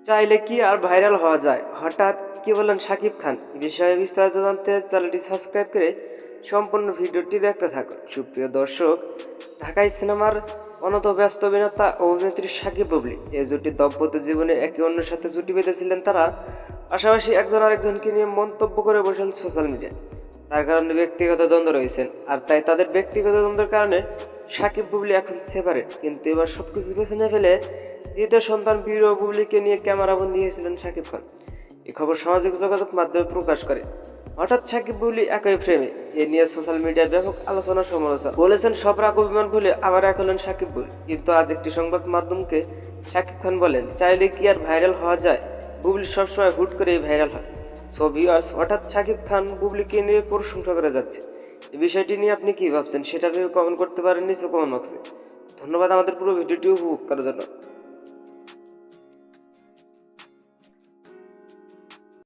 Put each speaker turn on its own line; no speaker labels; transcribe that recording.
চাইলে কি আর ভাইরাল হওয়া যায়? হঠাৎ কি বললেন শাকিব খান? এ বিষয়ে বিস্তারিত জানতে চ্যানেলটি সাবস্ক্রাইব করে সম্পূর্ণ ভিডিওটি দেখতে থাকুন। সুপ্রিয় দর্শক, ঢাকাই সিনেমার অন্যতম ব্যস্ত অভিনেতা ও অভিনেত্রী শাকিব বুবলি এই জুটি দাম্পত্য জীবনে একে অন্যের সাথে জুটি বেঁধেছিলেন তারা। পাশাপাশি একজন আরেকজনকে নিয়ে মন্তব্য করে বসেন সোশ্যাল মিডিয়ায়। তার কারণে ব্যক্তিগত দ্বন্দ্ব রয়েছেন, আর তাই তাদের ব্যক্তিগত দ্বন্দ্বের কারণে শাকিব বুবলি এখন সেপারেট। কিন্তু এবার সবকিছু পেছনে ফেলে দ্বিতীয় সন্তান বীর ও বুবলিকে নিয়ে ক্যামেরাবন্দি হয়েছিলেন শাকিব খান। এই খবর সামাজিক যোগাযোগ মাধ্যমে প্রকাশ করে। হঠাৎ শাকিব বুবলি একই ফ্রেমে, এ নিয়ে সোশ্যাল মিডিয়ায় ব্যাপক আলোচনা সমালোচনা বলেছেন সব রাগ অভিমান ভুলে আবার এক হলেন শাকিব বুবলি। কিন্তু আজ একটি সংবাদ মাধ্যমকে শাকিব খান বলেন, চাইলে কি আর ভাইরাল হওয়া যায়? বুবলি সবসময় হুট করেই ভাইরাল হয়। সো ভিউয়ার্স, হঠাৎ শাকিব খান বুবলিকে নিয়ে প্রশংসা করে যাচ্ছে। এই বিষয়টি নিয়ে আপনি কি ভাবছেন সেটা ভেবে কমেন্ট করতে পারেন নিচে কমেন্ট বক্সে। ধন্যবাদ আমাদের পুরো ভিডিওটি উপভোগ করার জন্য।